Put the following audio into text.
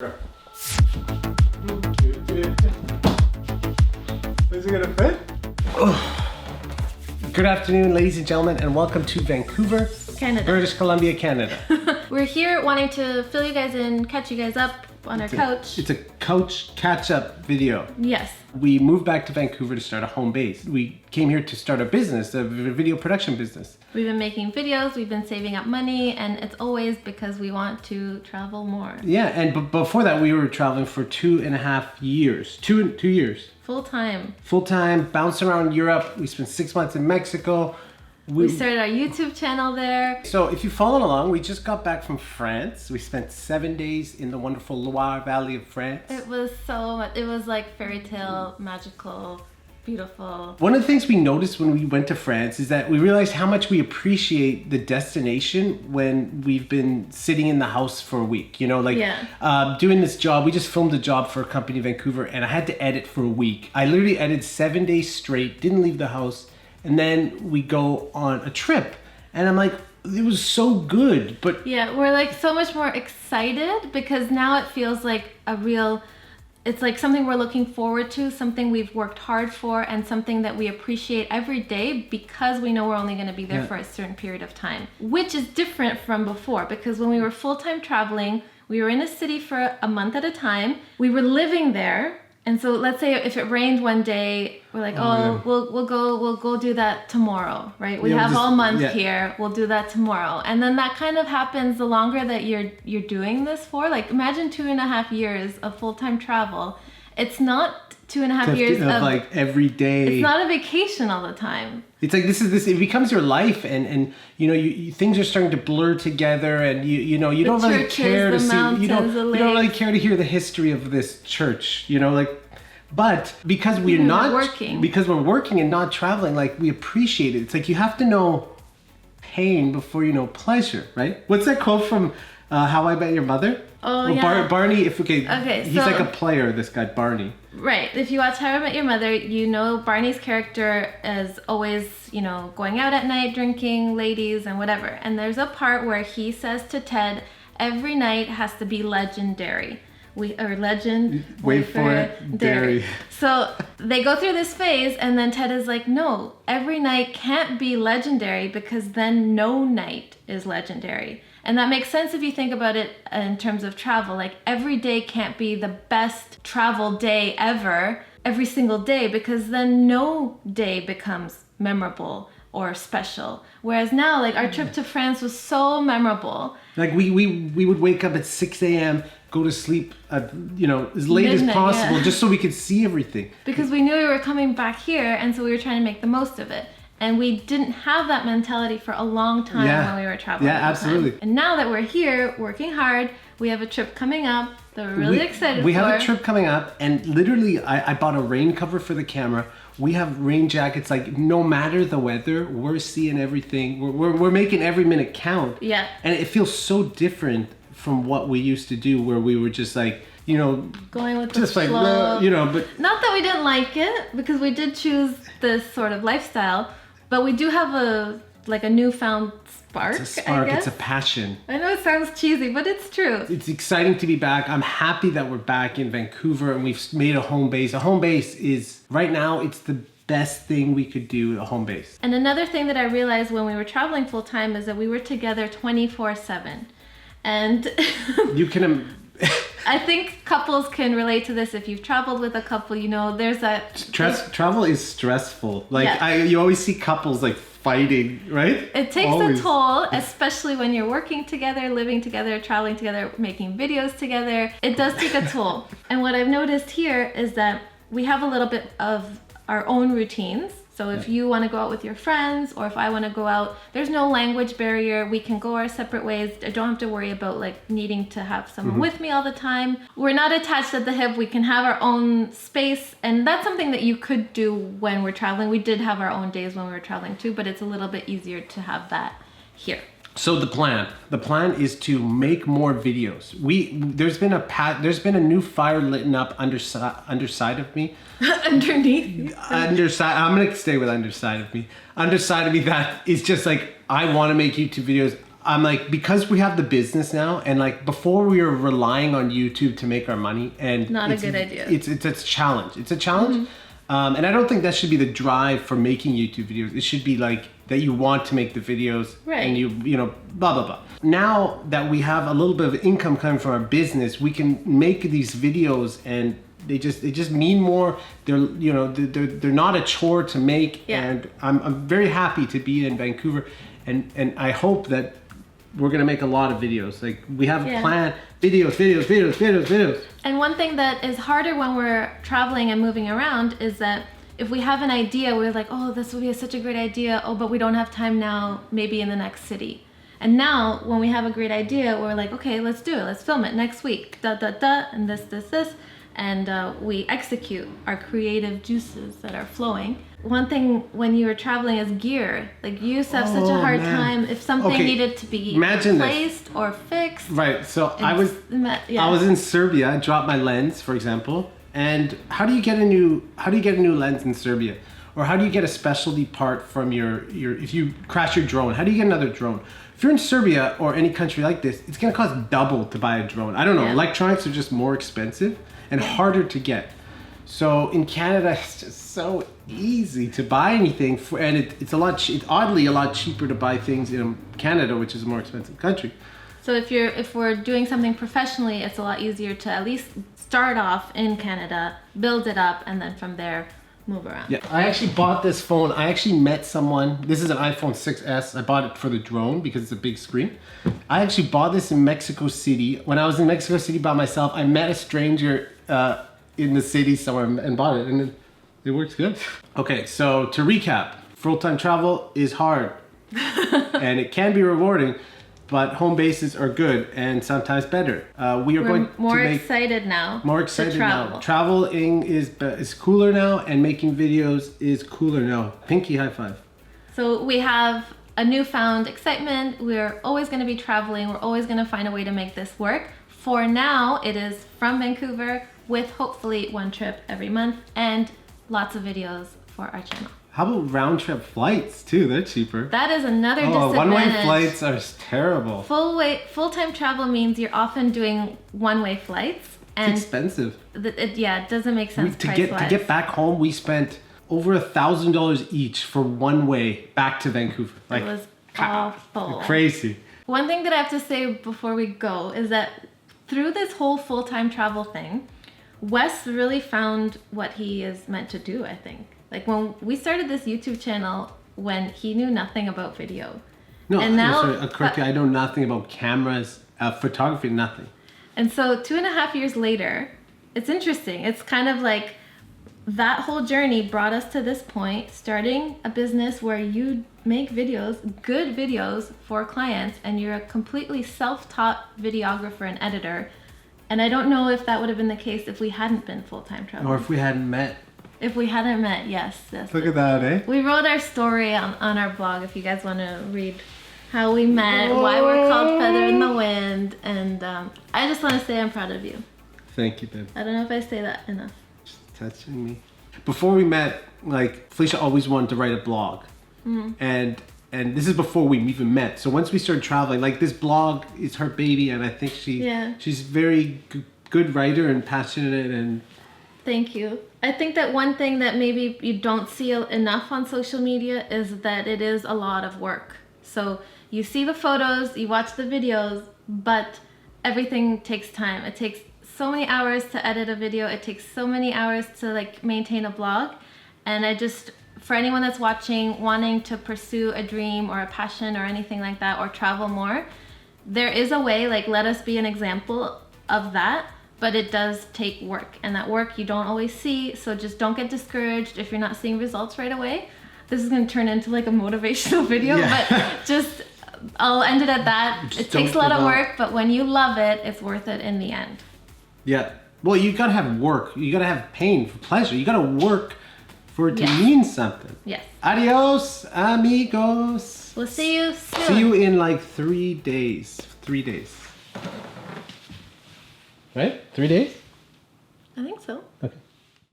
Is it gonna fit? Good afternoon, ladies and gentlemen, and welcome to Vancouver, Canada. British Columbia, Canada. We're here wanting to fill you guys in, catch you guys up on our couch. It's a couch catch-up video. Yes. We moved back to Vancouver to start a home base. We came here to start a business, a video production business. We've been making videos, we've been saving up money, and it's always because we want to travel more. Yeah, and before that, we were traveling for 2.5 years. Two years. Full time. Full time, bounced around Europe. We spent 6 months in Mexico. We started our YouTube channel there. So if you've followed along, we just got back from France. We spent 7 days in the wonderful Loire Valley of France. It was so much, it was like fairy tale, magical, beautiful. One of the things we noticed when we went to France is that we realized how much we appreciate the destination when we've been sitting in the house for a week. You know, like doing this job. We just filmed a job for a company in Vancouver and I had to edit for a week. I literally edited 7 days straight, didn't leave the house. And then we go on a trip. And I'm like, it was so good, but... Yeah, we're like so much more excited because now it feels like a real... It's like something we're looking forward to, something we've worked hard for, and something that we appreciate every day because we know we're only going to be there for a certain period of time. Which is different from before, because when we were full-time traveling, we were in a city for a month at a time. We were living there. And so let's say if it rained one day, we're like, we'll go do that tomorrow, right? We have all month here, we'll do that tomorrow. And then that kind of happens the longer that you're doing this for. Like imagine 2.5 years of full-time travel. It's not 2.5 years of like every day. It's not a vacation all the time. It's like it becomes your life, and you know things are starting to blur together, and you know you don't really care to see you don't really care to hear the history of this church, you know, like. But because we're working and not traveling, like we appreciate it. It's like you have to know pain before you know pleasure, right? What's that quote from How I Met Your Mother? Oh, yeah. Barney, he's so, like a player, this guy, Barney. Right. If you watch How I Met Your Mother, you know Barney's character is always, you know, going out at night, drinking, ladies, and whatever. And there's a part where he says to Ted, every night has to be legendary. Wait for it, dairy. So they go through this phase, and then Ted is like, no, every night can't be legendary because then no night is legendary. And that makes sense if you think about it in terms of travel. Like every day can't be the best travel day ever, every single day, because then no day becomes memorable or special. Whereas now, like our trip to France was so memorable. Like we would wake up at 6 a.m., go to sleep at, you know, as late as possible, just so we could see everything. Because we knew we were coming back here, and so we were trying to make the most of it. And we didn't have that mentality for a long time when we were traveling. Yeah, absolutely. And now that we're here working hard, we have a trip coming up that we're really excited for. We have a trip coming up, and literally I bought a rain cover for the camera. We have rain jackets, like no matter the weather, we're seeing everything. We're making every minute count. Yeah. And it feels so different from what we used to do, where we were just like, you know, going with the flow. You know, but not that we didn't like it, because we did choose this sort of lifestyle, but we do have a newfound spark. It's a spark. I guess. It's a passion. I know it sounds cheesy, but it's true. It's exciting to be back. I'm happy that we're back in Vancouver and we've made a home base. A home base is right now. It's the best thing we could do. A home base. And another thing that I realized when we were traveling full time is that we were together 24/7. And you can I think couples can relate to this. If you've traveled with a couple, you know there's that travel is stressful. Like you always see couples like fighting, right? It takes a toll, especially when you're working together, living together, traveling together, making videos together. It does take a toll. And what I've noticed here is that we have a little bit of our own routines. So if you want to go out with your friends, or if I want to go out, there's no language barrier. We can go our separate ways. I don't have to worry about like needing to have someone with me all the time. We're not attached at the hip. We can have our own space. And that's something that you could do when we're traveling. We did have our own days when we were traveling too, but it's a little bit easier to have that here. So the plan is to make more videos. There's been a new fire lit up underside of me. Underneath. Underside. I'm gonna stay with underside of me. Underside of me that is just like I want to make YouTube videos. I'm like, because we have the business now, and like before we were relying on YouTube to make our money, and not a good idea. It's a challenge. It's a challenge. And I don't think that should be the drive for making YouTube videos. It should be like that you want to make the videos, right? And you know, blah blah blah. Now that we have a little bit of income coming from our business, we can make these videos, and they just mean more. They're not a chore to make, and I'm very happy to be in Vancouver, and I hope that we're gonna make a lot of videos. Like we have a plan, videos. And one thing that is harder when we're traveling and moving around is that if we have an idea, we're like, oh, this would be such a great idea. Oh, but we don't have time now. Maybe in the next city. And now, when we have a great idea, we're like, okay, let's do it. Let's film it next week. And this. And we execute our creative juices that are flowing. One thing when you were traveling is gear. Like you used to have such a hard time if something needed to be replaced or fixed. Right. So I was in Serbia. I dropped my lens, for example. And how do you get a new lens in Serbia? Or how do you get a specialty part from your if you crash your drone? How do you get another drone? If you're in Serbia or any country like this, it's gonna cost double to buy a drone. I don't know. Yeah. Electronics are just more expensive and harder to get. So in Canada, it's just so easy to buy anything, and it's oddly a lot cheaper to buy things in Canada, which is a more expensive country. So if we're doing something professionally, it's a lot easier to at least start off in Canada, build it up, and then from there move around. Yeah, I actually bought this phone. I actually met someone. This is an iPhone 6S. I bought it for the drone because it's a big screen. I actually bought this in Mexico City. When I was in Mexico City by myself, I met a stranger in the city somewhere and bought it, and it works good. Okay, so to recap, full-time travel is hard and it can be rewarding, but home bases are good and sometimes better. We're going more excited now. More excited now. Traveling is cooler now, and making videos is cooler now. Pinky high five. So we have a newfound excitement. We're always going to be traveling. We're always going to find a way to make this work. For now, it is from Vancouver, with hopefully one trip every month and lots of videos for our channel. How about round trip flights too? They're cheaper. That is another disadvantage. One-way flights are terrible. Full-time travel means you're often doing one-way flights. And it's expensive. It doesn't make sense price-wise. To get back home, we spent over $1,000 each for one way back to Vancouver. It was awful. Crazy. One thing that I have to say before we go is that through this whole full-time travel thing, Wes really found what he is meant to do, I think. Like when we started this YouTube channel, when he knew nothing about video. No, and now, correctly, I know nothing about cameras, photography, nothing. And so 2.5 years later, it's interesting. It's kind of like that whole journey brought us to this point, starting a business where you make videos, good videos for clients, and you're a completely self-taught videographer and editor. And I don't know if that would have been the case if we hadn't been full-time travelers. Or if we hadn't met. If we hadn't met, yes. Look at that, eh? We wrote our story on our blog if you guys want to read how we met, why we're called Feather in the Wind, and I just want to say I'm proud of you. Thank you, babe. I don't know if I say that enough. Just touching me. Before we met, like, Felicia always wanted to write a blog. Mm-hmm. And this is before we even met. So once we started traveling, like this blog is her baby, and I think she's very good writer and passionate. And thank you. I think that one thing that maybe you don't see enough on social media is that it is a lot of work. So you see the photos, you watch the videos, but everything takes time. It takes so many hours to edit a video. It takes so many hours to like maintain a blog. And for anyone that's watching, wanting to pursue a dream or a passion or anything like that, or travel more, there is a way, like let us be an example of that, but it does take work, and that work you don't always see, so just don't get discouraged if you're not seeing results right away. This is gonna turn into like a motivational video, but I'll end it at that. It takes a lot of work, but when you love it, it's worth it in the end. Yeah, well, you gotta have work, you gotta have pain for pleasure, you gotta work for it to mean something. Yes. Adios, amigos. We'll see you soon. See you in like 3 days. 3 days. Right? 3 days? I think so. Okay.